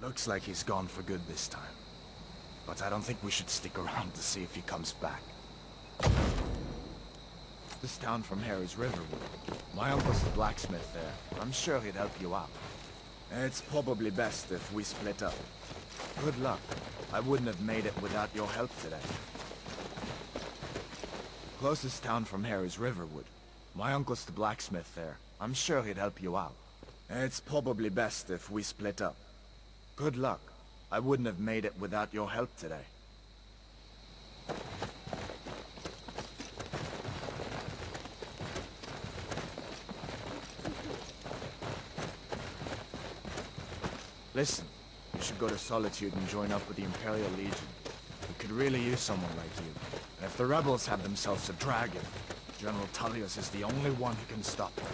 Looks like he's gone for good this time. But I don't think we should stick around to see if he comes back. This town from here is Riverwood. My uncle's the blacksmith there. I'm sure he'd help you out. It's probably best if we split up. Good luck. I wouldn't have made it without your help today. Closest town from here is Riverwood. My uncle's the blacksmith there. I'm sure he'd help you out. It's probably best if we split up. Good luck. I wouldn't have made it without your help today. Listen, you should go to Solitude and join up with the Imperial Legion. We could really use someone like you. And if the rebels have themselves a dragon, General Tullius is the only one who can stop them.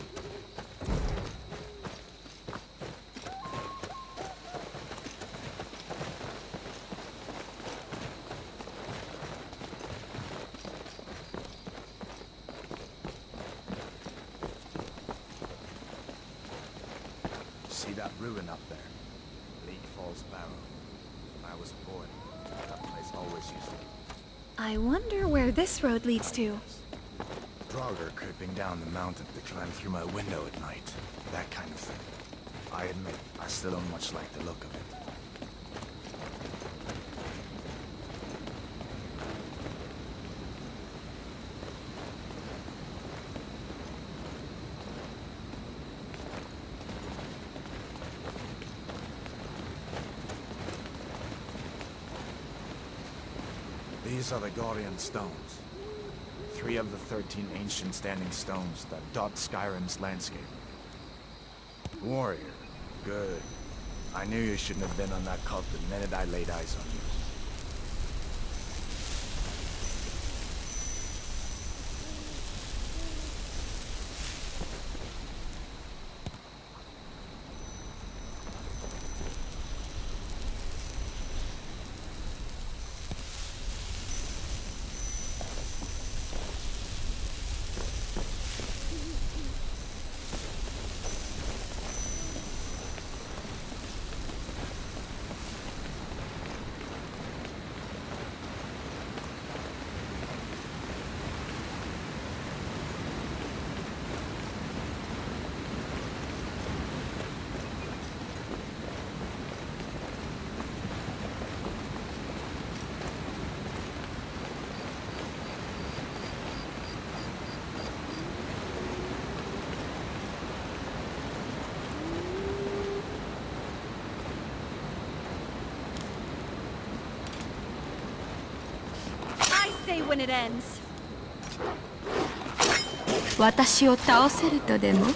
See that ruin up there? When I was a boy, that place always used to be. I wonder where this road leads to. Draugr creeping down the mountain to climb through my window at night. That kind of thing. I admit, I still don't much like the look of it. These are the Guardian Stones. 3 of the 13 ancient standing stones that dot Skyrim's landscape. Warrior. Good. I knew you shouldn't have been on that cult the minute I laid eyes on you. When it ends. 私を倒せるとでも?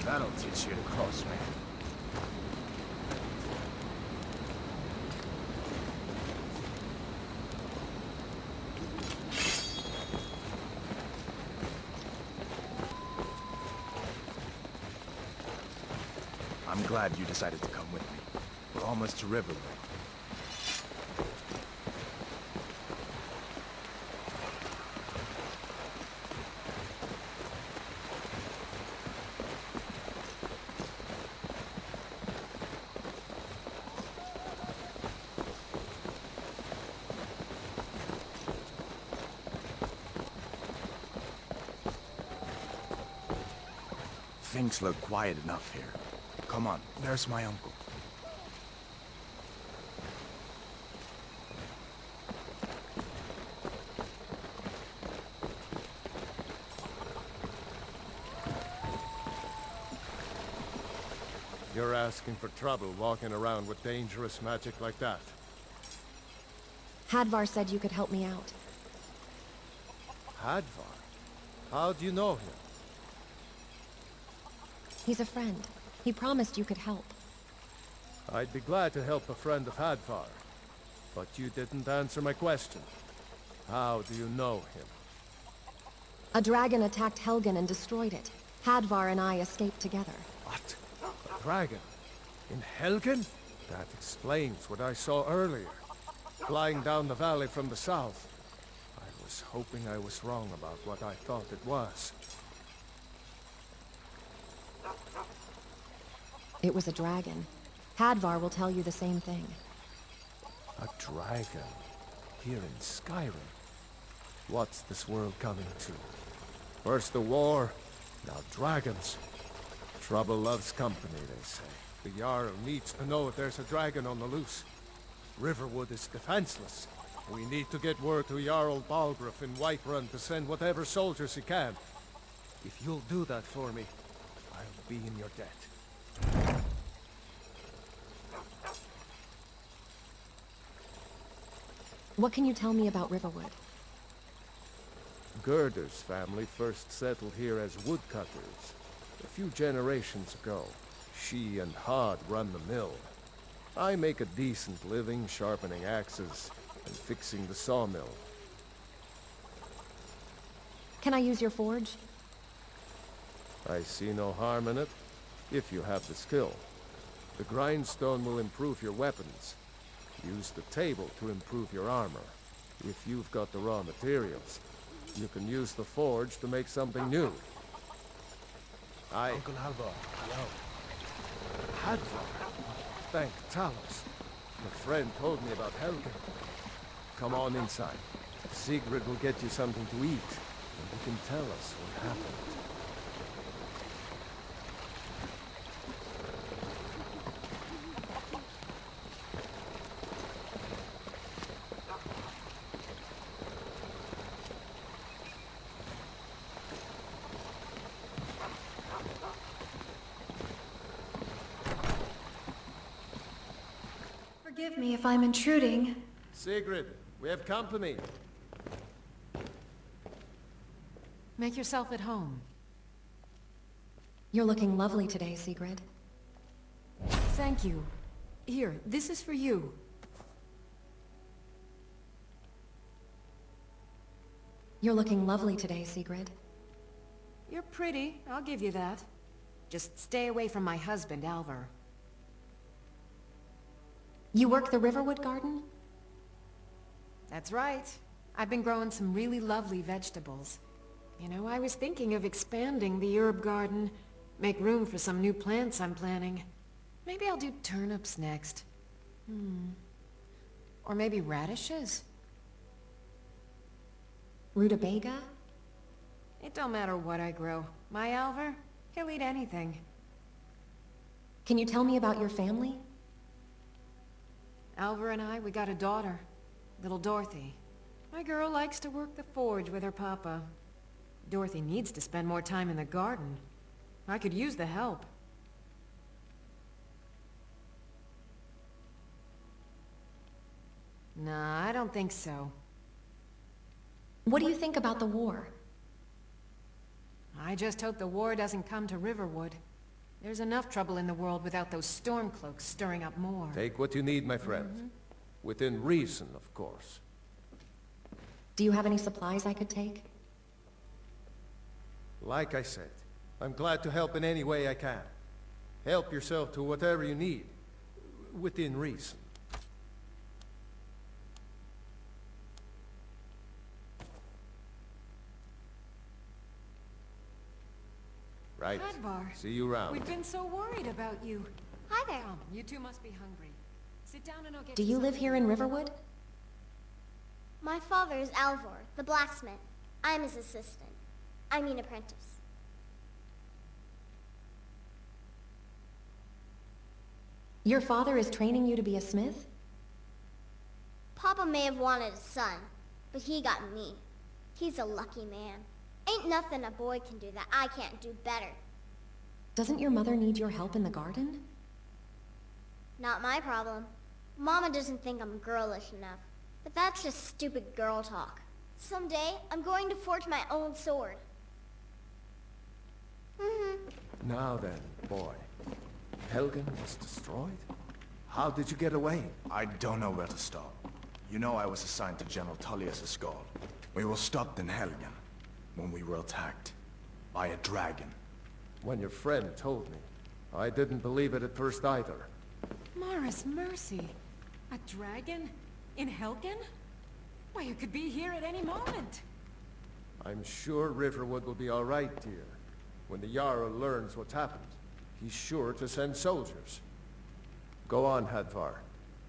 That'll teach you to cross me. I'm glad you decided to come with me. We're almost to Riverwood. Things look quiet enough here. Come on, there's my uncle. You're asking for trouble walking around with dangerous magic like that. Hadvar said you could help me out. Hadvar? How do you know him? He's a friend. He promised you could help. I'd be glad to help a friend of Hadvar, but you didn't answer my question. How do you know him? A dragon attacked Helgen and destroyed it. Hadvar and I escaped together. What? A dragon? In Helgen? That explains what I saw earlier. Flying down the valley from the south. I was hoping I was wrong about what I thought it was. It was a dragon. Hadvar will tell you the same thing. A dragon? Here in Skyrim? What's this world coming to? First the war, now dragons. Trouble loves company, they say. The Jarl needs to know if there's a dragon on the loose. Riverwood is defenseless. We need to get word to Jarl Balgruuf in Whiterun to send whatever soldiers he can. If you'll do that for me, I'll be in your debt. What can you tell me about Riverwood? Gerder's family first settled here as woodcutters. A few generations ago, she and Hod run the mill. I make a decent living sharpening axes and fixing the sawmill. Can I use your forge? I see no harm in it, if you have the skill. The grindstone will improve your weapons. Use the table to improve your armor. If you've got the raw materials, you can use the forge to make something new. Uncle Halvar, hello. Hadvar? Thank Talos. A friend told me about Helgen. Come on inside. Sigrid will get you something to eat, and you can tell us what happened. Forgive me if I'm intruding. Sigrid, we have company. Make yourself at home. You're looking lovely today, Sigrid. Thank you. Here, this is for you. You're looking lovely today, Sigrid. You're pretty, I'll give you that. Just stay away from my husband, Alvar. You work the Riverwood garden? That's right. I've been growing some really lovely vegetables. You know, I was thinking of expanding the herb garden. Make room for some new plants I'm planting. Maybe I'll do turnips next. Or maybe radishes? Rutabaga? It don't matter what I grow. My Alvar, he'll eat anything. Can you tell me about your family? Alvar and I, we got a daughter. Little Dorothy. My girl likes to work the forge with her papa. Dorothy needs to spend more time in the garden. I could use the help. Nah, I don't think so. What do you think about the war? I just hope the war doesn't come to Riverwood. There's enough trouble in the world without those stormcloaks stirring up more. Take what you need, my friend. Within reason, of course. Do you have any supplies I could take? Like I said, I'm glad to help in any way I can. Help yourself to whatever you need. Within reason. Right. Hadvar. See you around. We've been so worried about you. Hi there. Come, you two must be hungry. Sit down and I'll get Do you live here in Riverwood? My father is Alvor, the blacksmith. I'm his assistant. I mean apprentice. Your father is training you to be a smith? Papa may have wanted a son, but he got me. He's a lucky man. Ain't nothing a boy can do that I can't do better. Doesn't your mother need your help in the garden? Not my problem. Mama doesn't think I'm girlish enough. But that's just stupid girl talk. Someday, I'm going to forge my own sword. Now then, boy. Helgen was destroyed? How did you get away? I don't know where to start. You know I was assigned to General Tullius' guard. We were stopped in Helgen when we were attacked by a dragon. When your friend told me, I didn't believe it at first either. Mara's mercy. A dragon? In Helgen? Why, you could be here at any moment. I'm sure Riverwood will be all right, dear. When the Jarl learns what's happened, he's sure to send soldiers. Go on, Hadvar.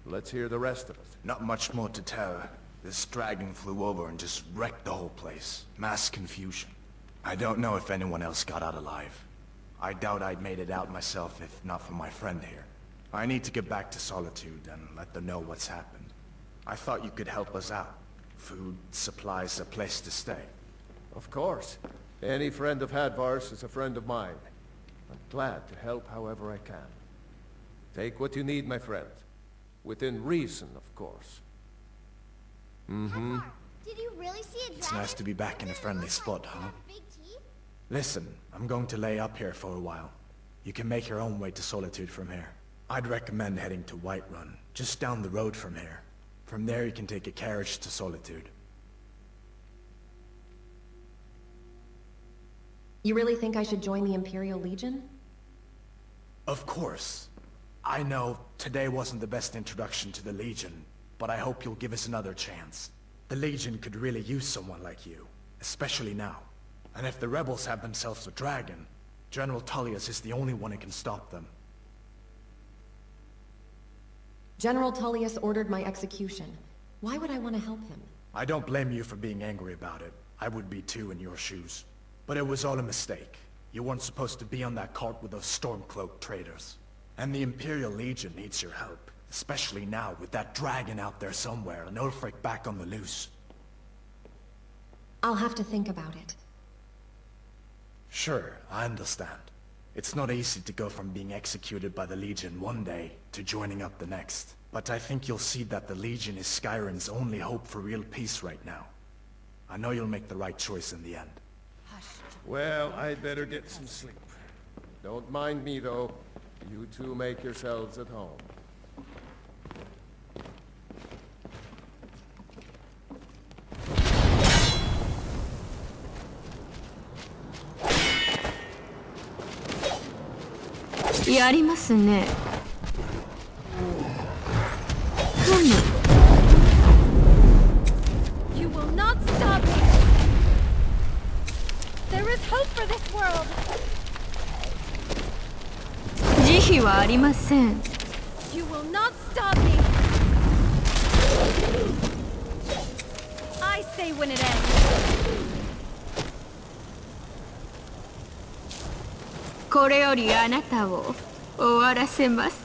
Let's hear the rest of it. Not much more to tell. This dragon flew over and just wrecked the whole place. Mass confusion. I don't know if anyone else got out alive. I doubt I'd made it out myself if not for my friend here. I need to get back to Solitude and let them know what's happened. I thought you could help us out. Food, supplies, a place to stay. Of course. Any friend of Hadvar's is a friend of mine. I'm glad to help however I can. Take what you need, my friend. Within reason, of course. Hadvar, did you really see a dragon? It's nice to be back in a friendly spot, huh? Big teeth? Listen, I'm going to lay up here for a while. You can make your own way to Solitude from here. I'd recommend heading to Whiterun, just down the road from here. From there you can take a carriage to Solitude. You really think I should join the Imperial Legion? Of course. I know today wasn't the best introduction to the Legion, but I hope you'll give us another chance. The Legion could really use someone like you, especially now. And if the rebels have themselves a dragon, General Tullius is the only one who can stop them. General Tullius ordered my execution. Why would I want to help him? I don't blame you for being angry about it. I would be too in your shoes. But it was all a mistake. You weren't supposed to be on that cart with those Stormcloak traitors. And the Imperial Legion needs your help. Especially now, with that dragon out there somewhere, and Ulfric back on the loose. I'll have to think about it. Sure, I understand. It's not easy to go from being executed by the Legion one day to joining up the next. But I think you'll see that the Legion is Skyrim's only hope for real peace right now. I know you'll make the right choice in the end. Well, I'd better get some sleep. Don't mind me, though. You two make yourselves at home.やりますね。ふむ。You will not stop me! There is hope for this world! 慈悲はありません。You will not stop me! I say when it ends! これよりあなたを終わらせます。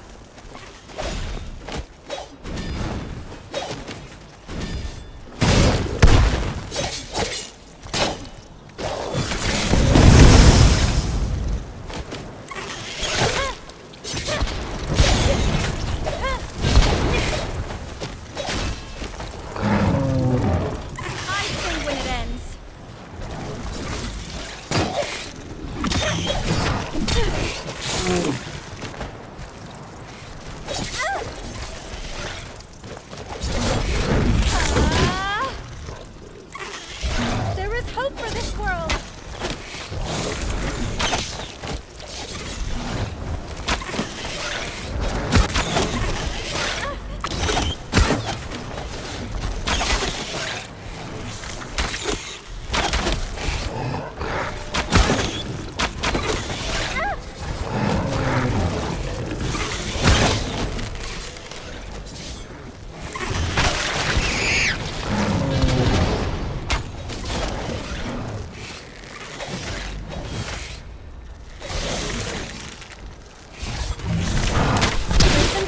There is hope for this world!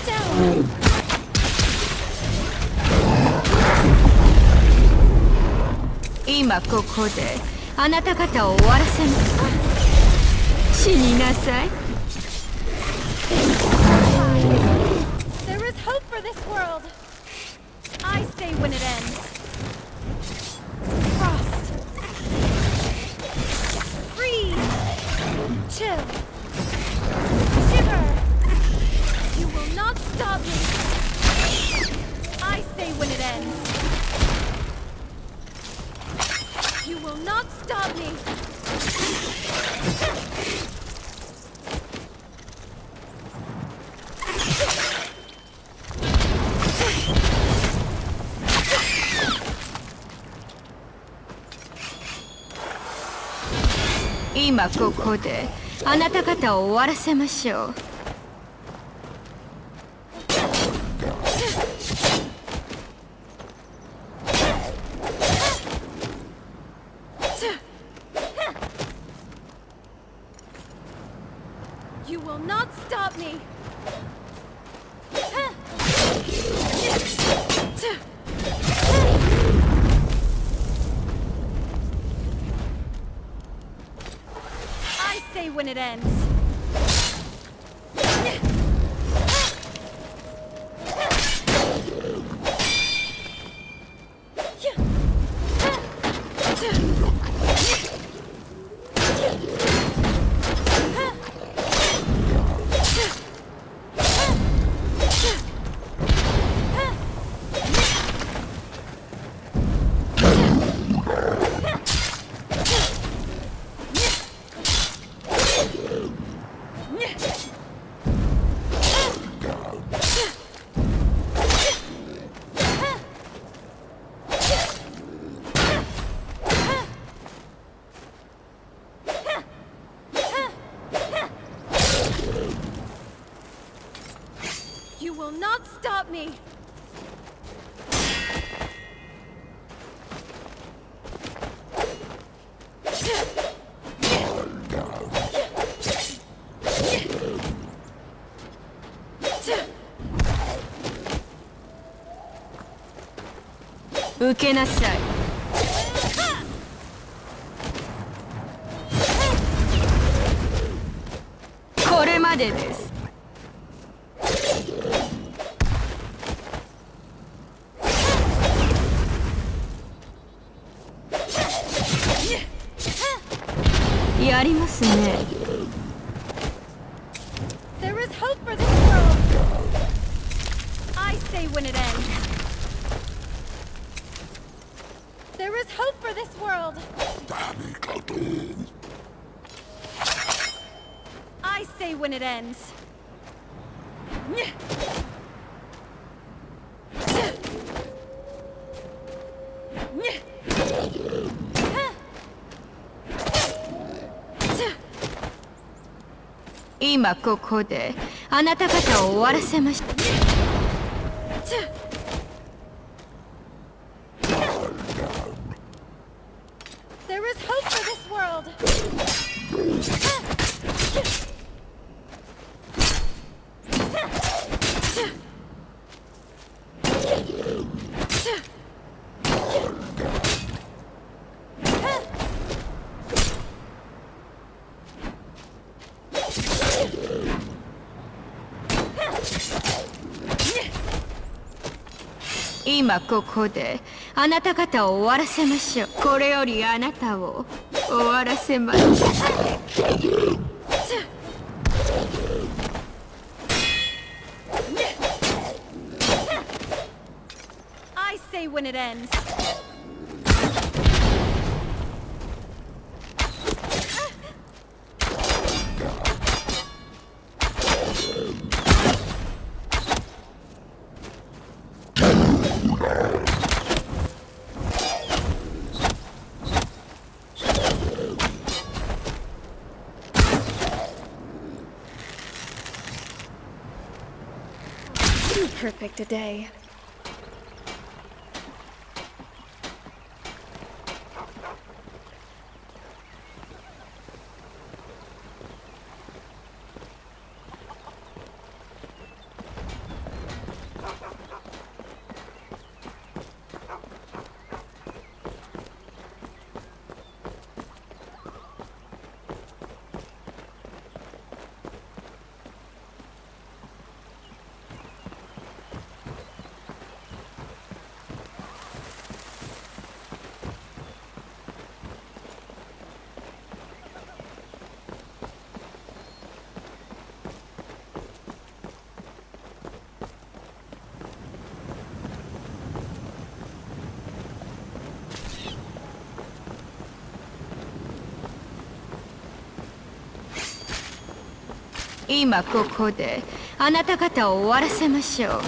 Down. 今ここであなた方を終わらせます。死になさい。There is hope for this world! I say when it ends. Frost. Freeze. Chill. Shiver. You will not stop me! I say when it ends. You will not stop me!今ここであなた方を終わらせましょう。You will not stop me! I say when it ends. You will not stop me!「受けなさい」「これまでです」やりますね。There is hope for this world! I say when it ends. There is hope for this world! I say when it ends.今ここであなた方を終わらせましょう。There is hope for this world!今ここであなた方を終わらせましょう。これよりあなたを終わらせます。I say when it ends. Perfect a day. 今ここであなた方を終わらせましょう。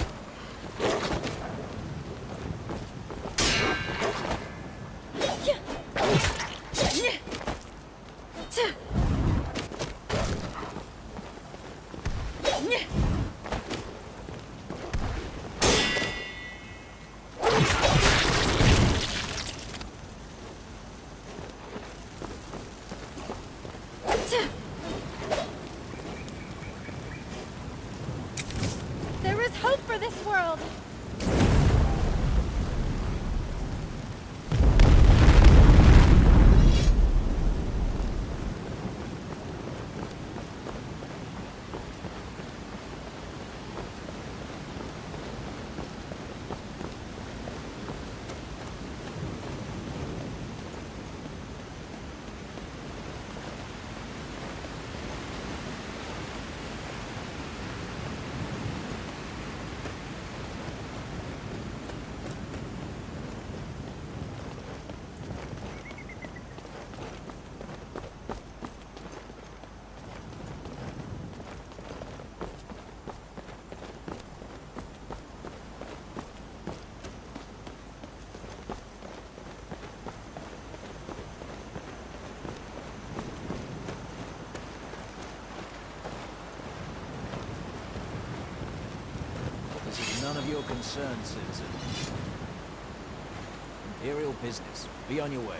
There is hope for this world! This is none of your concern, citizen. Imperial business. Be on your way.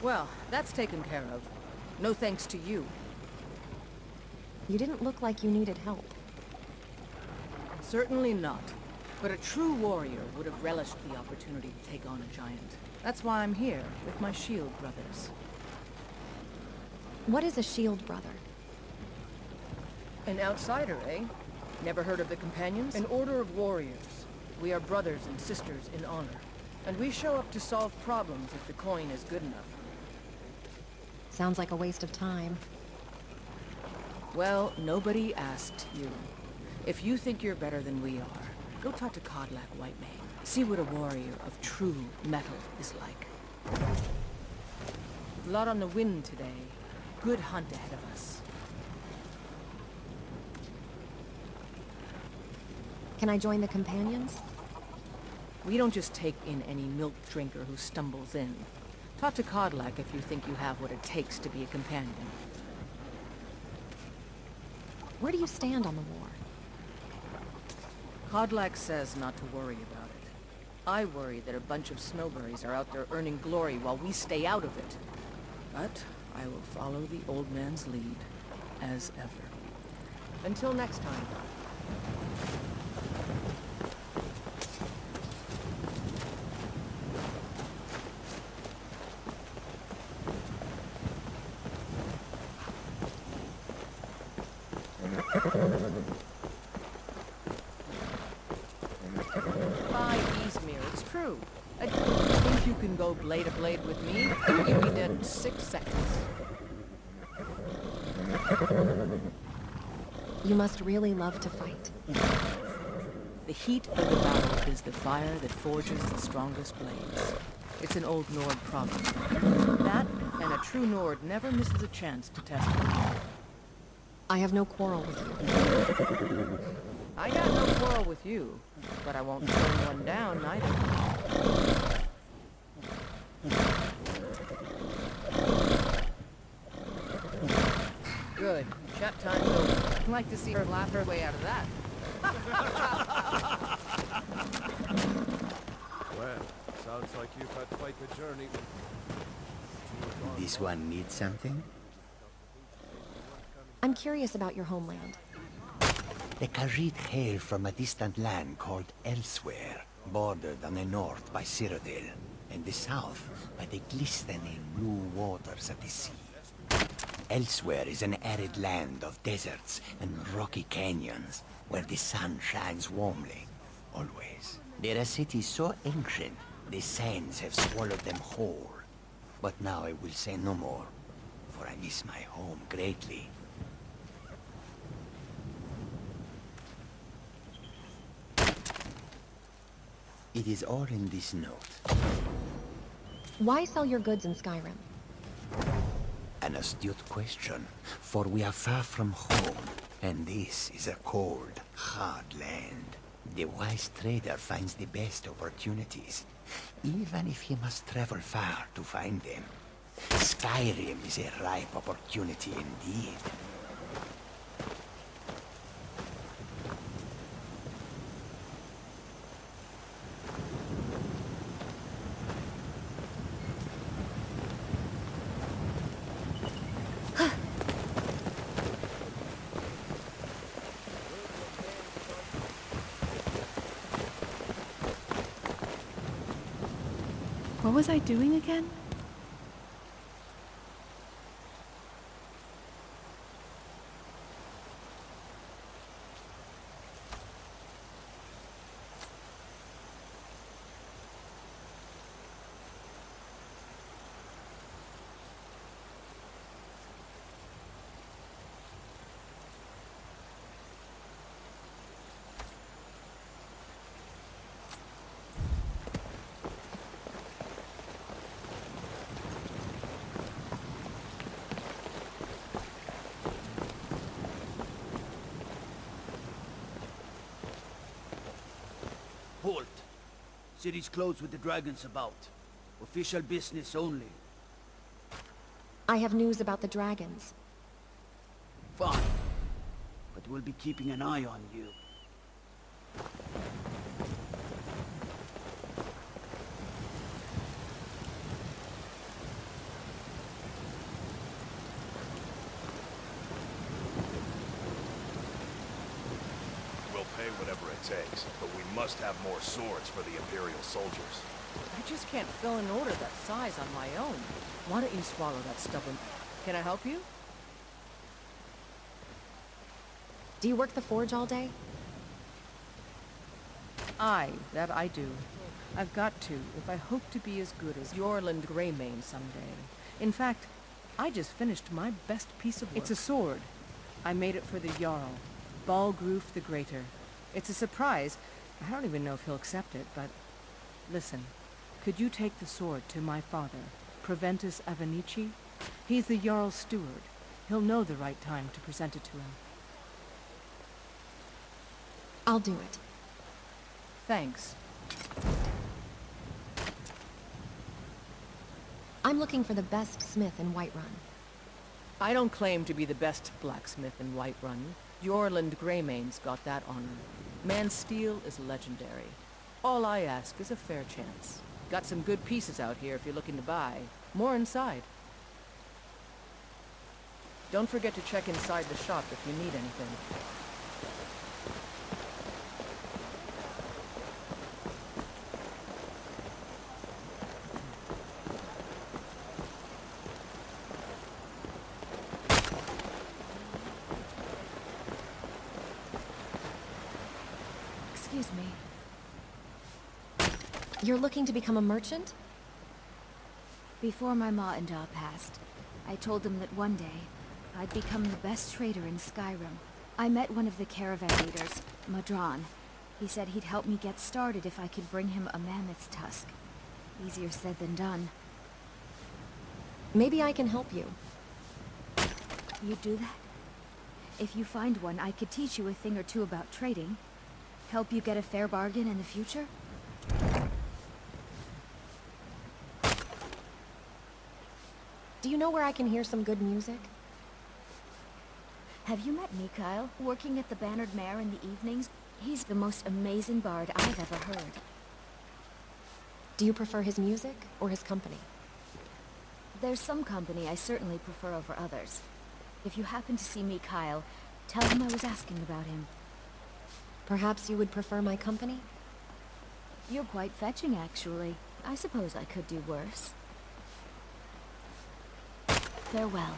Well, that's taken care of. No thanks to you. You didn't look like you needed help. Certainly not. But a true warrior would have relished the opportunity to take on a giant. That's why I'm here, with my shield brothers. What is a shield brother? An outsider, eh? Never heard of the Companions? An order of warriors. We are brothers and sisters in honor. And we show up to solve problems if the coin is good enough. Sounds like a waste of time. Well, nobody asked you. If you think you're better than we are, go talk to Codlac Whitemane. See what a warrior of true metal is like. Lot on the wind today. Good hunt ahead of us. Can I join the Companions? We don't just take in any milk drinker who stumbles in. Talk to Codlac if you think you have what it takes to be a companion. Where do you stand on the war? Codlac says not to worry about it. I worry that a bunch of snowberries are out there earning glory while we stay out of it. But I will follow the old man's lead, as ever. Until next time. By Easmere, it's true. I think you can go blade to blade with me? You'll be dead in 6 seconds. You must really love to fight. The heat of the battle is the fire that forges the strongest blades. It's an old Nord proverb. That, and a true Nord never misses a chance to test it. I have no quarrel with you. I got no quarrel with you, but I won't turn one down either. Good. Chat time's over. I'd like to see her laugh her way out of that. Well, sounds like you've had quite the journey. This one needs something? I'm curious about your homeland. The Khajiit hail from a distant land called Elsewhere, bordered on the north by Cyrodiil, and the south by the glistening blue waters of the sea. Elsewhere is an arid land of deserts and rocky canyons, where the sun shines warmly, always. They're a city so ancient, the sands have swallowed them whole. But now I will say no more, for I miss my home greatly. It is all in this note. Why sell your goods in Skyrim? An astute question, for we are far from home, and this is a cold, hard land. The wise trader finds the best opportunities, even if he must travel far to find them. Skyrim is a ripe opportunity indeed. What was I doing again? Halt! City's closed with the dragons about. Official business only. I have news about the dragons. Fine. But we'll be keeping an eye on you. We'll pay whatever it takes, but we must have more swords for the Imperial soldiers. I just can't fill an order that size on my own. Why don't you swallow that stubborn... Can I help you? Do you work the forge all day? That I do. I've got to, if I hope to be as good as Yorland Greymane someday. In fact, I just finished my best piece of work. It's a sword. I made it for the Jarl, Balgroof the Greater. It's a surprise. I don't even know if he'll accept it, but... Listen, could you take the sword to my father, Proventus Avenici? He's the Jarl's steward. He'll know the right time to present it to him. I'll do it. Thanks. I'm looking for the best smith in Whiterun. I don't claim to be the best blacksmith in Whiterun. Yorland Greymane's got that honor. Man's steel is legendary. All I ask is a fair chance. Got some good pieces out here if you're looking to buy. More inside. Don't forget to check inside the shop if you need anything. Excuse me. You're looking to become a merchant? Before my ma and da passed, I told them that one day, I'd become the best trader in Skyrim. I met one of the caravan leaders, Madron. He said he'd help me get started if I could bring him a mammoth's tusk. Easier said than done. Maybe I can help you. You do that? If you find one, I could teach you a thing or two about trading. Help you get a fair bargain in the future? Do you know where I can hear some good music? Have you met Mikhail, working at the Bannered Mare in the evenings? He's the most amazing bard I've ever heard. Do you prefer his music or his company? There's some company I certainly prefer over others. If you happen to see Mikhail, tell him I was asking about him. Perhaps you would prefer my company? You're quite fetching, actually. I suppose I could do worse. Farewell.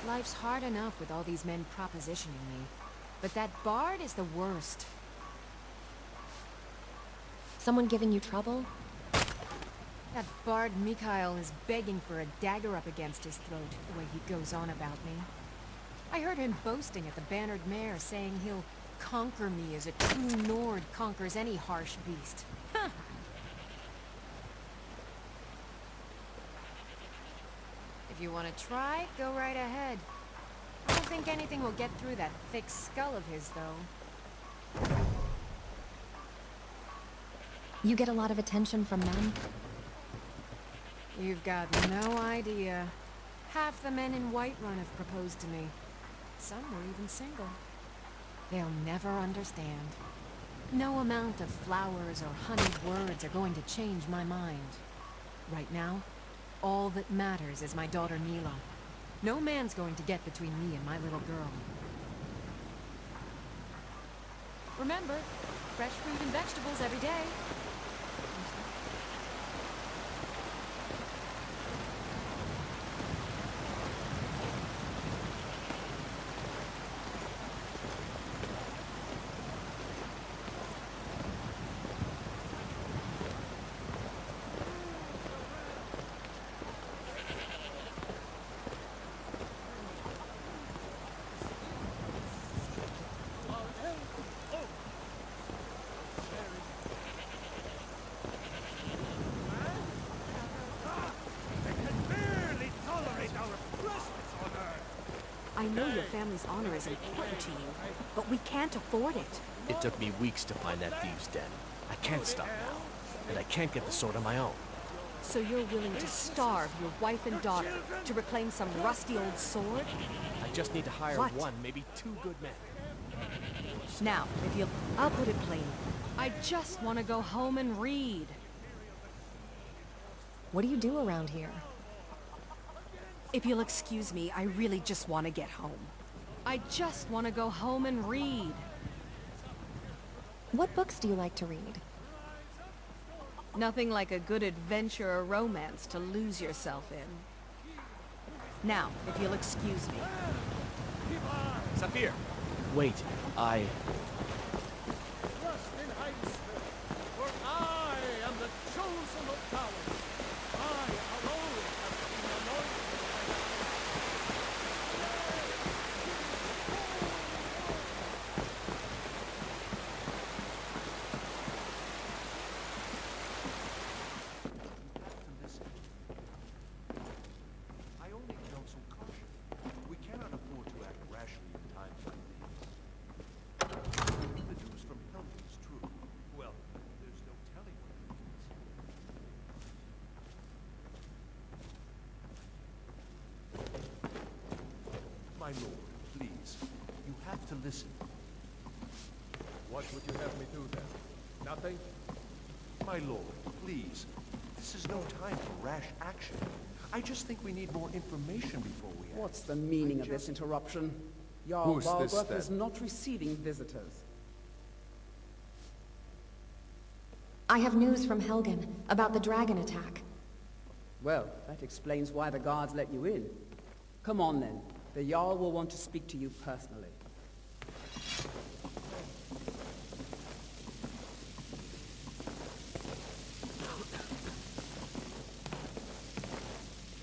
Life's hard enough with all these men propositioning me. But that bard is the worst. Someone giving you trouble? That bard Mikhail is begging for a dagger up against his throat, the way he goes on about me. I heard him boasting at the Bannered Mare, saying he'll conquer me as a true Nord conquers any harsh beast. Huh. If you want to try, go right ahead. I don't think anything will get through that thick skull of his, though. You get a lot of attention from men? You've got no idea. Half the men in Whiterun have proposed to me. Some were even single. They'll never understand. No amount of flowers or honeyed words are going to change my mind. Right now, all that matters is my daughter Mila. No man's going to get between me and my little girl. Remember, fresh fruit and vegetables every day. I know your family's honor is important to you, but we can't afford it. It took me weeks to find that thieves' den. I can't stop now, and I can't get the sword on my own. So you're willing to starve your wife and daughter to reclaim some rusty old sword? I just need to hire What? one, maybe two good men. Now, if you'll... I'll put it plainly. I just want to go home and read. What do you do around here? If you'll excuse me, I really just want to get home. I just want to go home and read. What books do you like to read? Nothing like a good adventure or romance to lose yourself in. Now, if you'll excuse me. Saphir! Wait, I... For I am the chosen of powers. I alone have been anointed. I only counsel caution. We cannot afford to act rashly in times like these. The news from Helgen is true. Well, there's no telling what it means. My lord, please. You have to listen. What would you have me do then? Nothing? My lord, please. This is no time for rash action. I just think we need more information before we act. What's the meaning of this interruption? Jarl Who's this, Balgruuf then? is not receiving visitors. I have news from Helgen about the dragon attack. Well, that explains why the guards let you in. Come on then. The Jarl will want to speak to you personally.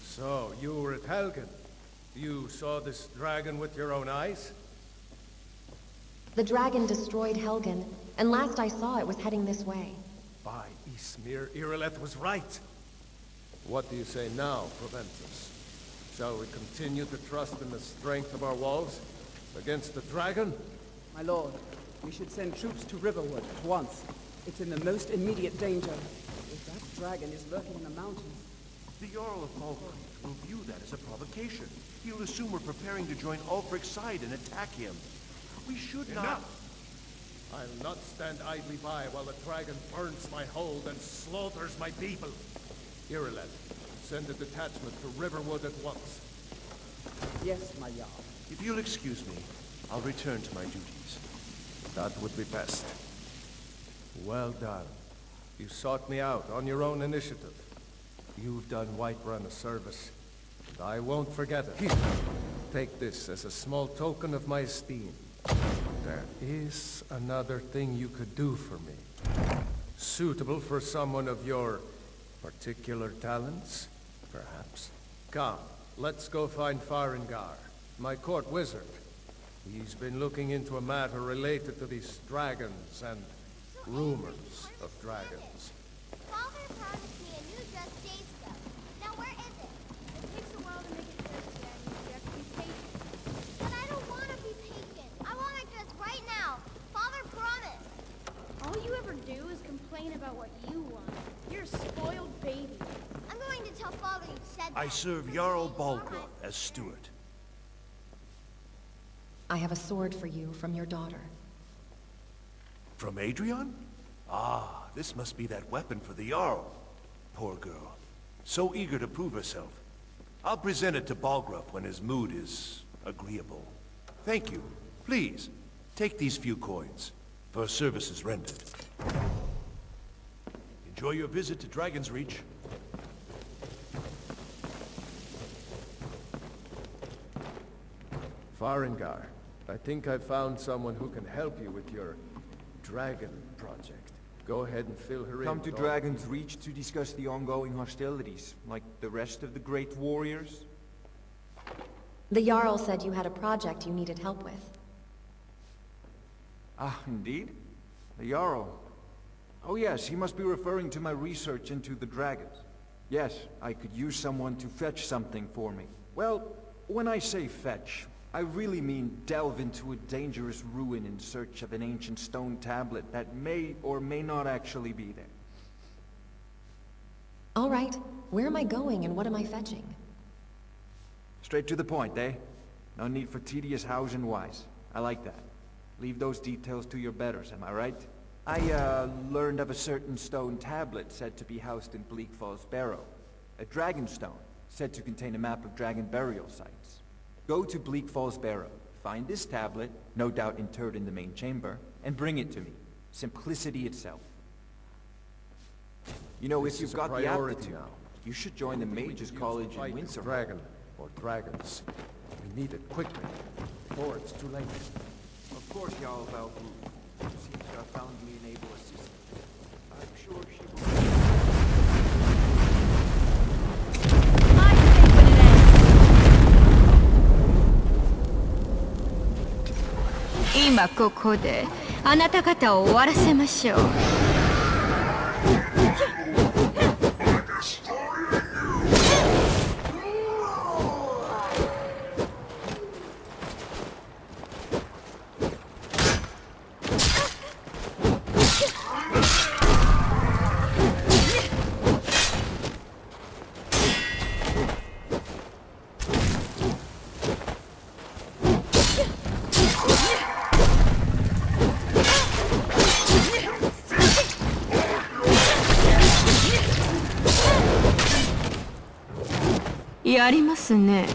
So, you were at Helgen. You saw this dragon with your own eyes? The dragon destroyed Helgen, and last I saw it was heading this way. By Ysmir, Irileth was right. What do you say now, Proventus? Shall we continue to trust in the strength of our walls against the dragon? My lord, we should send troops to Riverwood at once. It's in the most immediate danger. If that dragon is lurking in the mountains... The Jarl of Balgruuf will view that as a provocation. He'll assume we're preparing to join Ulfric's side and attack him. We should not... Enough! I'll not stand idly by while the dragon burns my hold and slaughters my people. Irileth, send a detachment to Riverwood at once. Yes, my Jarl. If you'll excuse me, I'll return to my duties. That would be best. Well done. You sought me out on your own initiative. You've done Whiterun a service, and I won't forget it. Here, take this as a small token of my esteem. There is another thing you could do for me. Suitable for someone of your particular talents, perhaps. Come, let's go find Farengar, my court wizard. He's been looking into a matter related to these dragons and rumors of dragons. Father promised me a new dress days ago. Now where is it? It takes a while to make it dress again. You have to be patient. But I don't want to be patient. I want a dress right now. Father promised. All you ever do is complain about what you want. You're a spoiled baby. I'm going to tell Father you said that. I serve Jarl Balgruuf as steward. I have a sword for you from your daughter. From Adrian? Ah, this must be that weapon for the Jarl. Poor girl. So eager to prove herself. I'll present it to Balgruuf when his mood is agreeable. Thank you. Please, take these few coins for services rendered. Enjoy your visit to Dragon's Reach. Farengar, I think I've found someone who can help you with your dragon project. Go ahead and fill her in. Come to Dragon's Reach to discuss the ongoing hostilities, like the rest of the great warriors? The Jarl said you had a project you needed help with. Ah, indeed? The Jarl. Oh yes, he must be referring to my research into the dragons. Yes, I could use someone to fetch something for me. Well, when I say fetch, I really mean delve into a dangerous ruin in search of an ancient stone tablet that may or may not actually be there. All right. Where am I going and what am I fetching? Straight to the point, eh? No need for tedious hows and whys. I like that. Leave those details to your betters, am I right? I, learned of a certain stone tablet said to be housed in Bleak Falls Barrow. A dragon stone, said to contain a map of dragon burial sites. Go to Bleak Falls Barrow, find this tablet, no doubt interred in the main chamber, and bring it to me. Simplicity itself. You know, if you've got the aptitude, you should join the Mages College in Windsor. Dragon, or dragons. We need it quickly, before it's too late. Of course, Jarl Balgruuf. Seems to have found me an able assistant. I'm sure she will... 今ここであなた方を終わらせましょう。やりますね。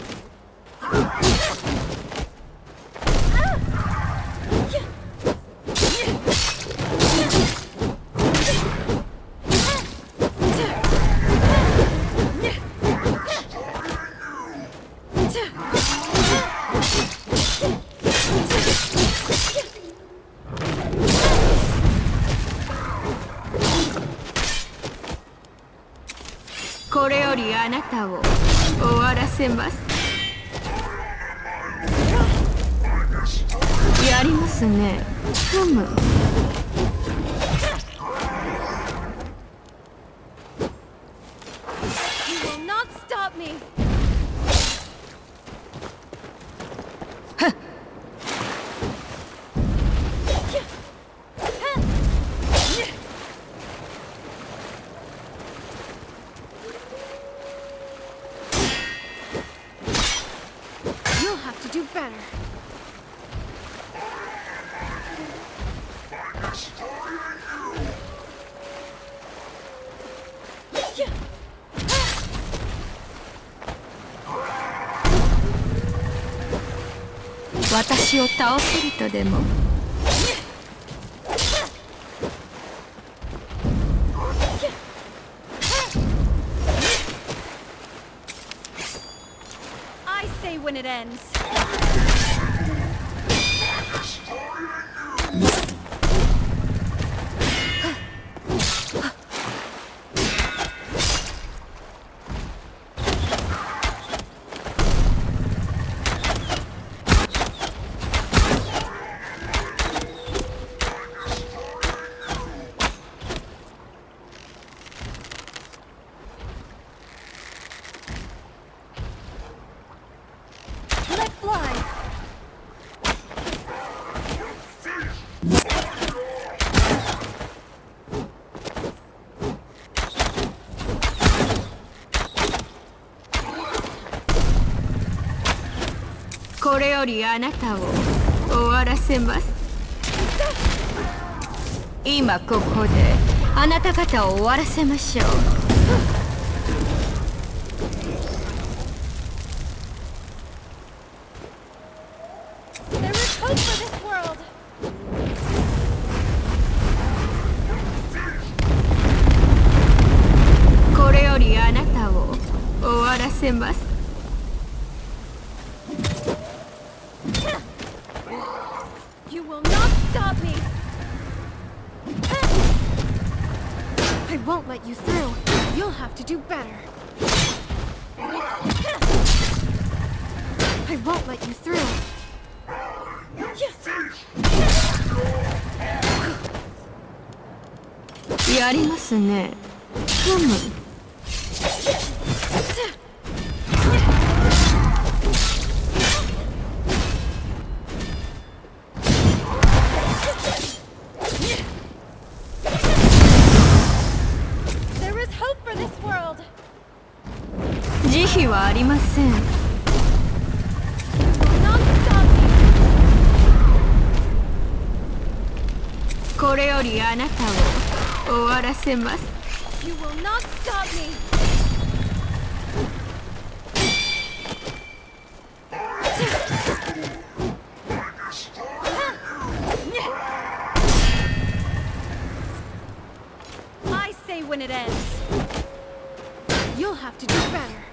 これよりあなたを終わらせます。やりますね。ふむ。You will not stop me. You'll have to do better. Yeah. 私を倒せるとでも。I say when it ends. Let fly. これよりあなたを終わらせます。今ここであなた方を終わらせましょう。There is hope for this world. これよりあなたを終わらせます。You will not stop me. I won't let you through. You'll have to do better. I won't let you through. やりますね。ふむ。There is hope for this world. 慈悲はありません。 You will not stop me. これよりあなたを終わらせます。 You will not stop me. I say when it ends. You'll have to do better.